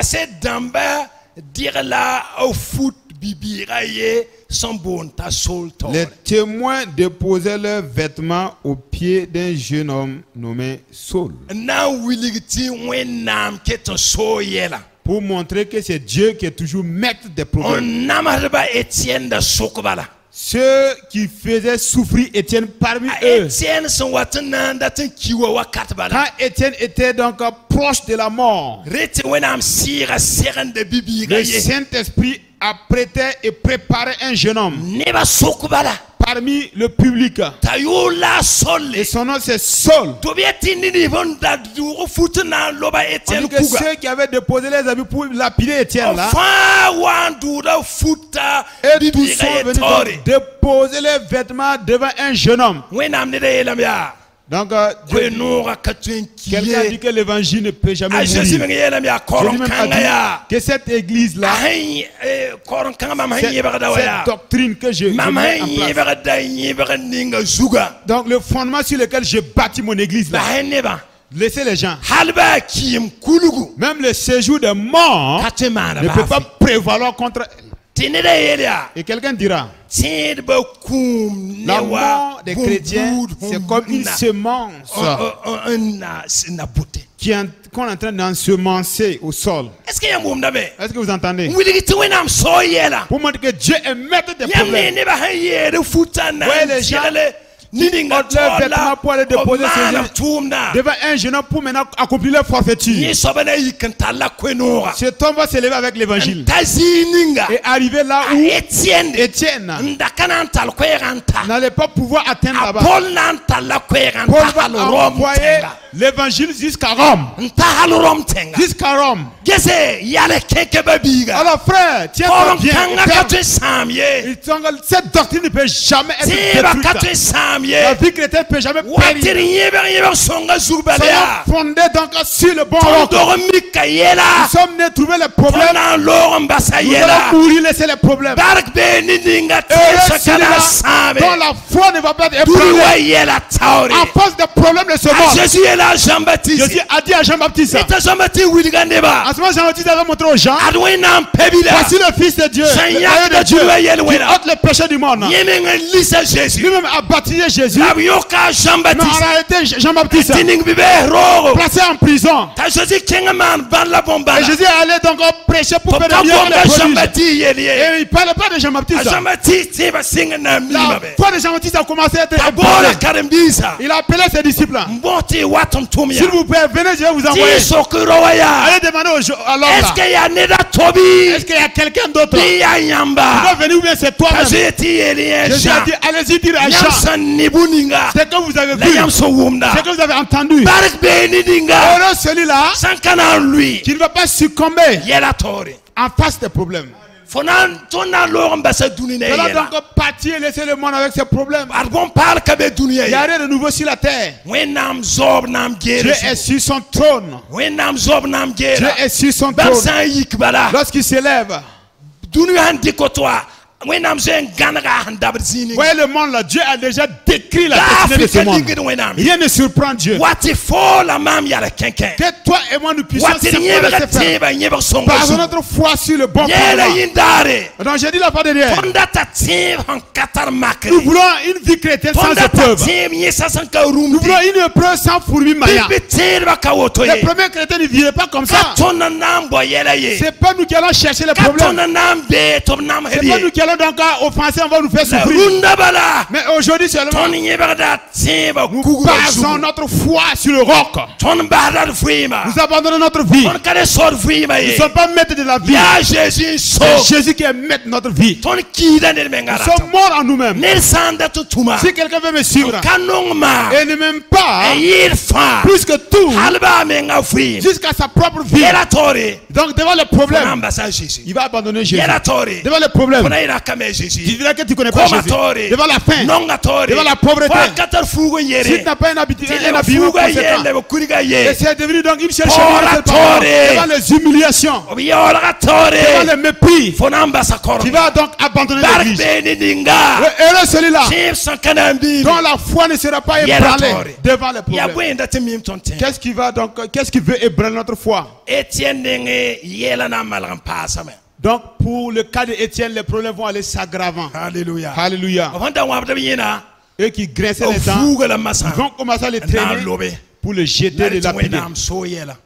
les témoins déposaient leurs vêtements aux pieds d'un jeune homme nommé Saul, pour montrer que c'est Dieu qui est toujours maître des problèmes. Ceux qui faisaient souffrir Étienne parmi eux. Quand Étienne était donc proche de la mort, le Saint-Esprit apprêtait et préparait un jeune homme parmi le public. Et son nom c'est Saul. On dit que ceux qui avaient déposé les habits pour lapider Étienne là, et tous sont venus déposer les vêtements devant un jeune homme. Donc, quelqu'un dit que l'évangile ne peut jamais mourir. Jésus même a dit que cette église-là, cette doctrine que je mets en place, donc le fondement sur lequel je bâtis mon église-là, laissez les gens. Même le séjour des morts ne peut pas prévaloir contre elle. Et quelqu'un dira, la mort des chrétiens, c'est comme une semence qu'on est en train d'ensemencer au sol. Est-ce que vous entendez? Pour montrer que Dieu est maître des problèmes. Voyez les gens qui portent leurs vêtements pour aller déposer ces gens devant un jeune homme pour maintenant accomplir leur forfaiture. Cet homme va s'élever avec l'évangile et arriver là où Étienne n'allait pas pouvoir atteindre là-bas. Paul va envoyer l'évangile jusqu'à Rome. Jusqu'à Rome. Alors frère, tiens-toi bien. Cette doctrine ne peut jamais être détruite. La vie chrétienne ne peut jamais périr. Soyons fondés donc sur le bon roc. Nous sommes nés trouver les problèmes. Nous allons mourir, laisser les problèmes. Et celui-là dont la foi ne va pas être ébranlée à cause des problèmes de ce monde. Jésus a dit à Jean-Baptiste. En ce moment, Jean-Baptiste a montré aux gens, voici le Fils de Dieu, le de Dieu, qui ôte le péché du monde. Lui-même a baptisé Jésus. Non, en réalité, Jean-Baptiste placé en prison. Et Jésus est allé donc prêcher pour faire bien les prodiges. Et il ne parlait pas de Jean-Baptiste. La foi de Jean-Baptiste a commencé à être ébranlée. Il a appelé ses disciples. S'il vous plaît, venez, je vais vous envoyer. Allez demander à l'homme là. Est-ce qu'il y a quelqu'un d'autre qui va venir ou bien c'est toi-même? Jésus a dit, allez-y dire à Jean ce que vous avez vu, ce que vous avez entendu. Alors celui-là qui ne va pas succomber en face des problèmes. Tu dois donc partir et laisser le monde avec ses problèmes. Il n'y a rien de nouveau sur la terre. Dieu est sur son trône. Dieu est sur son trône. Lorsqu'il s'élève, voyez le monde là, Dieu a déjà décrit la destinée de ce monde. Rien ne surprend Dieu. Que toi et moi nous puissions simplement laisser faire par notre foi sur le bon fondement. Donc j'ai dit la fois dernière, nous voulons une vie chrétienne sans épreuve. Nous voulons une épreuve sans fourmi maillat. Les premiers chrétiens ne vivaient pas comme ça. C'est pas nous qui allons chercher les problèmes. C'est pas nous qui allons donc offenser, on va nous faire souffrir. Mais aujourd'hui seulement, nous basons notre foi sur le roc. Nous abandonnons notre vie. Nous ne sommes pas maîtres de la vie. C'est Jésus qui est maître de notre vie. Nous sommes morts en nous-mêmes. Si quelqu'un veut me suivre et ne m'aime pas plus que tout, jusqu'à sa propre vie, donc devant le problème, il va abandonner Jésus. Devant le problème, tu diras que tu ne connais pas Jésus. Devant la faim, devant la pauvreté, si tu n'as pas un habillement conséquent, et c'est devenu donc une seule chemin devant les humiliations, devant le mépris, tu vas donc abandonner l'église. Heureux celui-là dont la foi ne sera pas ébranlée devant les problèmes. Qu'est-ce qui veut ébranler notre foi? Donc pour le cas d'Étienne, les problèmes vont aller s'aggravant. Alléluia. Alléluia. Eux qui graissaient les dents vont commencer à les traîner pour le jeter de la pile.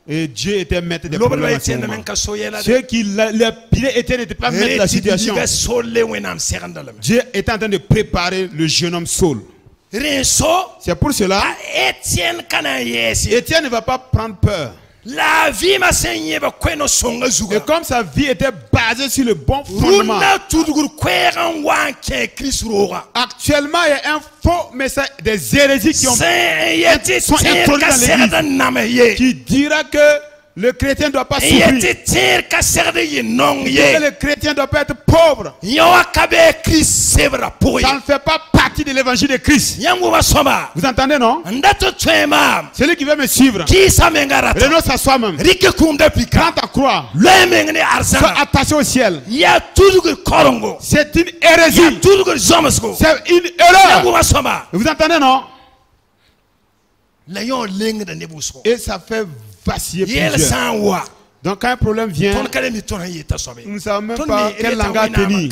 Et Dieu était maître des problèmes. Ceux qui lapidaient Étienne n'étaient pas maître de la situation. Dieu était en train de préparer le jeune homme Saul. C'est pour cela Étienne ne va pas prendre peur. La vie m'a saigné, et comme sa vie était basée sur le bon fondement, actuellement il y a un faux message, des hérésies qui sont introduits dans l'église, qui dira que le chrétien ne doit pas souffrir, que le chrétien ne doit pas être pauvre. Ça ne fait pas partie de l'évangile de Christ. Vous entendez, non? Celui qui veut me suivre, renonce à soi-même, prends ta croix, sois attaché au ciel. C'est une hérésie, c'est une erreur. Vous entendez, non? Et ça fait vaciller plusieurs. Donc quand un problème vient, nous ne savons même pas quel langage tenir.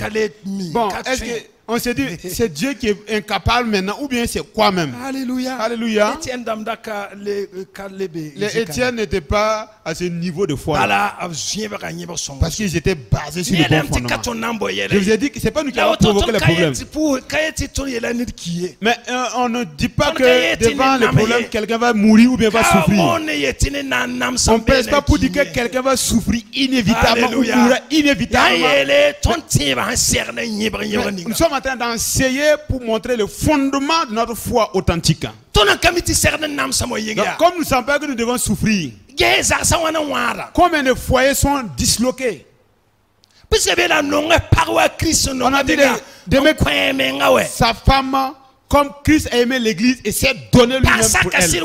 Bon, est-ce qu'on se dit c'est Dieu qui est incapable maintenant ou bien c'est quoi même? Alléluia. Alléluia. Les Étienne n'étaient pas à ce niveau de foi parce qu'ils étaient basés sur le bon fondement. Je vous ai dit que ce n'est pas nous qui avons provoqué les problèmes. Mais on ne dit pas que devant les problèmes quelqu'un va mourir ou bien va souffrir. On ne pèse pas pour dire que quelqu'un va souffrir inévitablement ou mourra inévitablement. Nous sommes en train d'enseigner pour montrer le fondement de notre foi authentique. Donc, comme nous ne savons pas que nous devons souffrir, combien de foyers sont disloqués? On a dit d'aimer sa femme comme Christ a aimé l'église et s'est donné lui-même pour elle. Et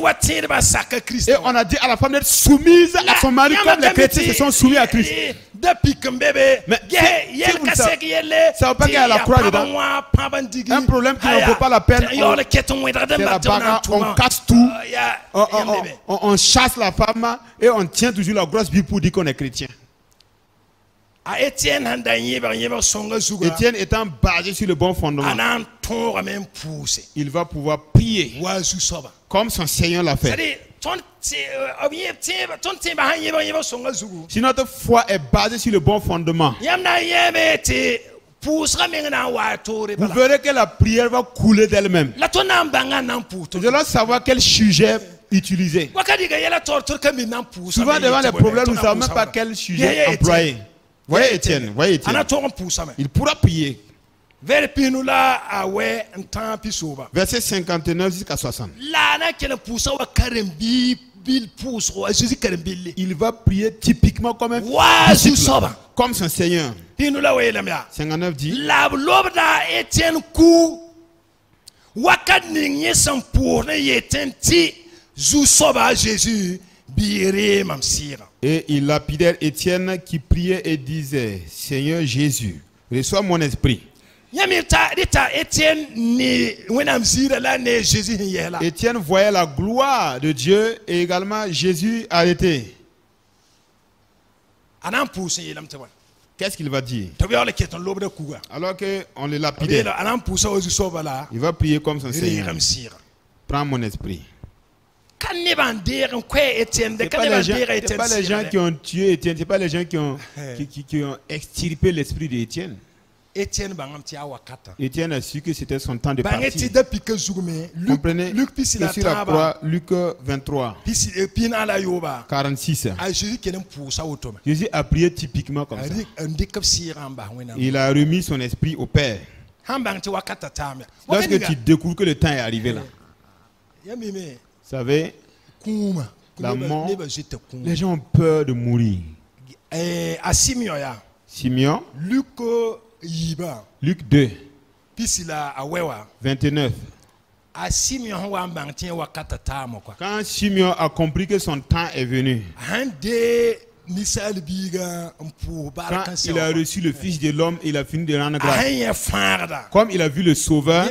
on a dit à la femme d'être soumise à son mari comme les chrétiens se sont soumis à Christ. Mais si vous ne savez pas qu'il y a la croix dedans, un problème qui n'en vaut pas la peine, c'est la bagarre, on casse tout, on chasse la femme et on tient toujours la grosse Bible pour dire qu'on est chrétien. Étienne étant basé sur le bon fondement, il va pouvoir prier comme son Seigneur l'a fait. Si notre foi est basée sur le bon fondement, vous verrez que la prière va couler d'elle-même. Nous allons savoir quel sujet utiliser. Souvent devant les problèmes, nous ne savons même pas quel sujet employer. Voyez Étienne, il pourra prier. Verset 59 jusqu'à 60. Il va prier typiquement comme un disciple, comme son Seigneur. 59 dit. La lobda Étienne kou wakat ningye san pour ne yeten ti zou soba Jésus bire mamsira. Et ils lapidèrent Étienne qui priait et disait, Seigneur Jésus, reçois mon esprit. Étienne voyait la gloire de Dieu et également Jésus arrêté. Qu'est-ce qu'il va dire? Alors qu'on le lapidait, il va prier comme son Seigneur. Prends mon esprit. Ce n'est pas les gens qui ont tué Étienne, ce n'est pas les gens qui ont extirpé l'esprit d'Étienne. Étienne a su que c'était son temps de partir. Comprenez, sur la croix, Luc 23, 46. Jésus a prié typiquement comme ça. Il a remis son esprit au Père. Lorsque tu découvres que le temps est arrivé là, vous savez, la mort, les gens ont peur de mourir. Simeon, Luc 2, 29. Quand Simeon a compris que son temps est venu, quand il a reçu le Fils de l'homme, il a fini de rendre grâce. Comme il a vu le Sauveur,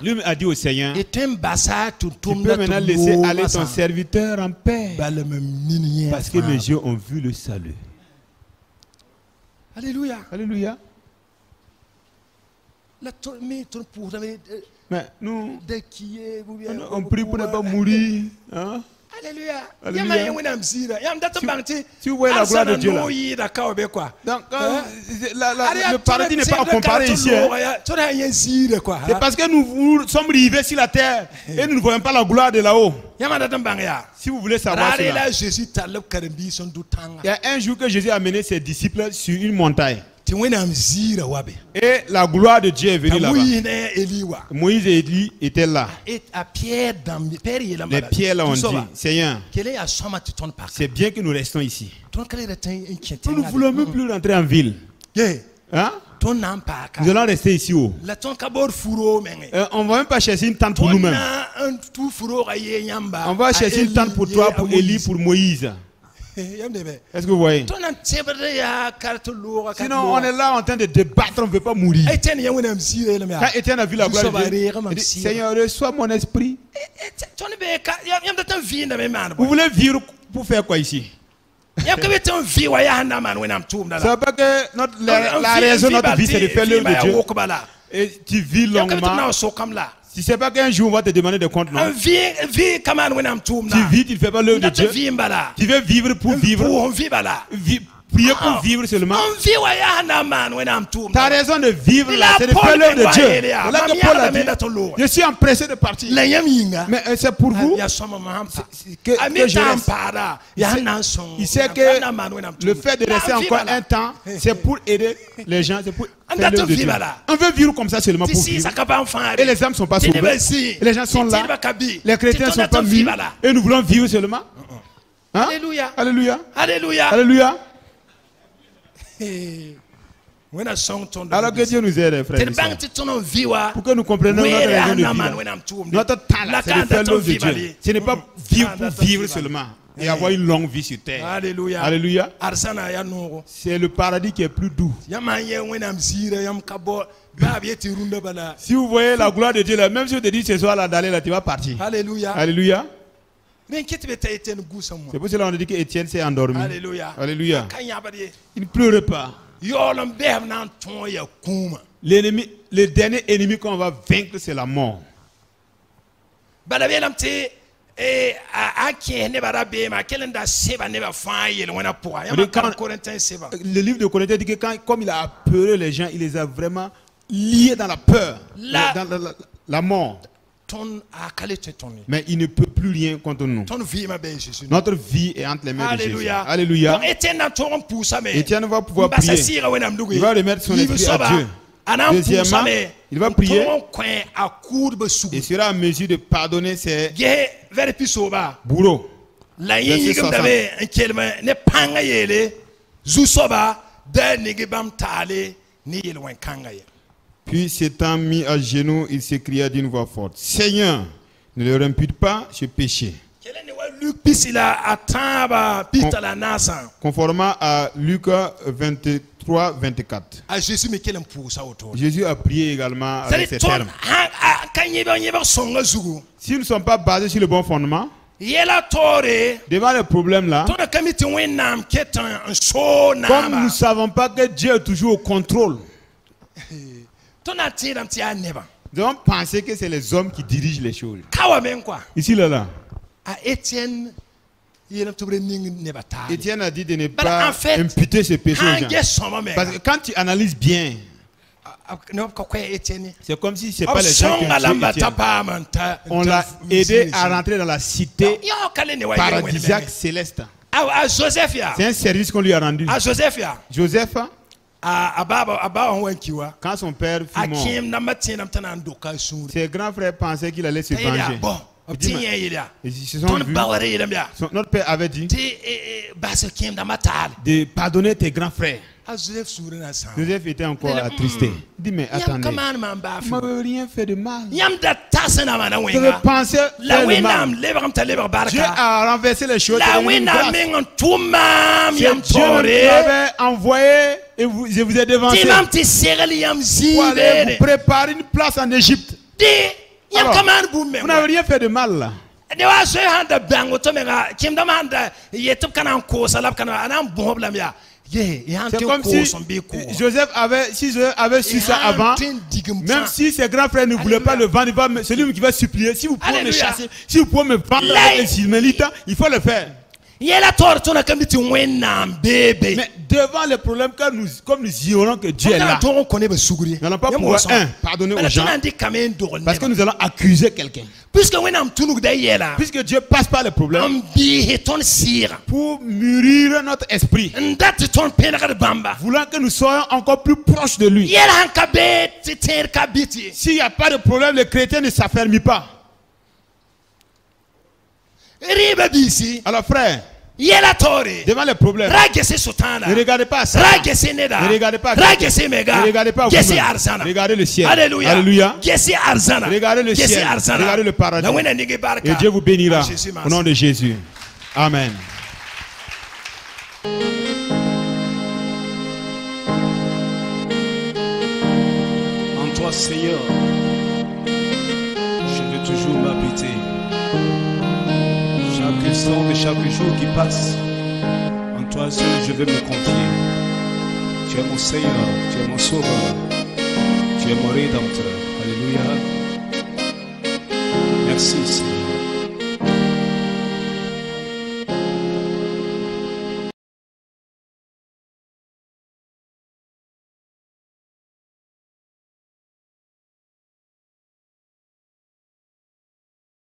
lui a dit au Seigneur, tu peux maintenant laisser aller ton serviteur en paix, parce que mes yeux ont vu le salut. Alléluia. Alléluia. Mais nous, on prie pour ne pas mourir. Hein? Alléluia. Alléluia. Si vous voyez la gloire de Dieu là. Donc, le paradis n'est pas à comparer ici. C'est parce que nous sommes rivés sur la terre et nous ne voyons pas la gloire de là-haut. Si vous voulez savoir cela, il y a un jour que Jésus a amené ses disciples sur une montagne. Et la gloire de Dieu est venue là-bas. Moïse et Élie étaient là. Les pierres là ont dit, Seigneur, c'est bien que nous restons ici. Nous ne voulons même plus rentrer en ville. Hein? Nous allons rester ici haut. On ne va même pas chercher une tente pour nous-mêmes. On va chercher une tente pour toi, pour Élie, pour Moïse. Est-ce que vous voyez? Sinon, on est là en train de débattre, on ne veut pas mourir. Quand Étienne a vu la gloire de Dieu, il dit, Seigneur, reçois mon esprit. Vous voulez vivre pour faire quoi ici? Ça ne veut pas que la raison de notre vie, c'est de faire l'œuvre de Dieu. Et tu vis longuement. Si ce n'est pas qu'un jour on va te demander des comptes, non? Tu vis, tu ne fais pas l'œuvre de Dieu. Tu veux vivre pour vivre. Prier pour vivre seulement. Ta raison de vivre là, c'est de faire l'œuvre de Dieu. Là que Paul a dit, je suis empressé de partir. Mais c'est pour vous que je reste. Il sait que le fait de rester encore un temps, c'est pour aider les gens, c'est pour faire l'œuvre de Dieu. On veut vivre comme ça seulement pour vivre. Et les âmes ne sont pas sauvées. Et les gens sont là. Les chrétiens ne sont pas mis. Et nous voulons vivre seulement. Hein? Alléluia. Alléluia. Alléluia. Alléluia. Alors que Dieu nous aide, frères et sœurs, pour que nous comprenions notre raison de vivre. Notre temps, c'est de faire l'œuvre de Dieu. Ce n'est pas vivre pour vivre seulement et avoir une longue vie sur terre. Alléluia. Alléluia. C'est le paradis qui est plus doux. Si vous voyez la gloire de Dieu là, même si on te dit ce soir là d'aller là, tu vas partir. Alléluia. Alléluia. C'est pour cela qu'on dit qu'Étienne s'est endormi. Alléluia. Alléluia. Il ne pleurait pas. L'ennemi, le dernier ennemi qu'on va vaincre, c'est la mort. Le livre de Corinthiens dit que comme il a apeuré les gens, il les a vraiment liés dans la peur, dans la mort. Mais il ne peut plus rien contre nous. Notre vie est entre les mains de Jésus. Alléluia. Étienne va pouvoir prier. Il va remettre son esprit à Dieu. Deuxièmement, il va prier et sera en mesure de pardonner ses bourreaux. Verset 60. Puis s'étant mis à genoux, il s'écria d'une voix forte, Seigneur, ne leur impute pas ce péché. Conformément à Luc 23, 24. Jésus a prié également avec ces termes. Si nous ne sommes pas basés sur le bon fondement, devant le problème là, comme nous ne savons pas que Dieu est toujours au contrôle, nous devons penser que c'est les hommes qui dirigent les choses. Ici, là. Étienne a dit de ne pas imputer ce péché aux gens. Parce que quand tu analyses bien, c'est comme si ce n'est pas les gens qui ont tué Étienne. On l'a aidé à rentrer dans la cité paradisiaque céleste. C'est un service qu'on lui a rendu. Joseph, quand son père fut mort, ses grands frères pensaient qu'il allait se venger. Notre père avait dit de pardonner tes grands frères. Joseph était encore attristé. Il dit, mais attendez, vous m'avez rien fait de mal. Vous avez pensé faire le mal. Dieu a renversé les choses. C'est Dieu qui avait envoyé et je vous ai devancé pour aller vous préparer une place en Égypte. Alors, vous n'avez rien fait de mal là. C'est comme si Joseph avait su ça avant, même si ses grands frères ne voulaient pas le vendre, c'est lui qui va supplier. Si vous pouvez me chasser, si vous pouvez me vendre avec les Ismaélites, il faut le faire. Mais devant les problèmes, comme nous ignorons que Dieu est là, nous n'allons pas pouvoir pardonner aux gens parce que nous allons accuser quelqu'un. Puisque Dieu passe par les problèmes pour mûrir notre esprit, voulant que nous soyons encore plus proches de lui. S'il n'y a pas de problème, les chrétiens ne s'affermissent pas. Alors frère, devant les problèmes, ne regardez pas ça. Ne regardez pas. Ne regardez pas vous-même. Regardez le ciel. Alléluia. Regardez le ciel. Regardez le paradis. Et Dieu vous bénira. Au nom de Jésus. Amen. En toi, Seigneur, je veux toujours m'habiter. Chaque instant de chaque jour qui passe, en toi seul je veux me confier. Tu es mon Seigneur, tu es mon Sauveur, tu es mon Rédempteur. Alléluia. Merci Seigneur.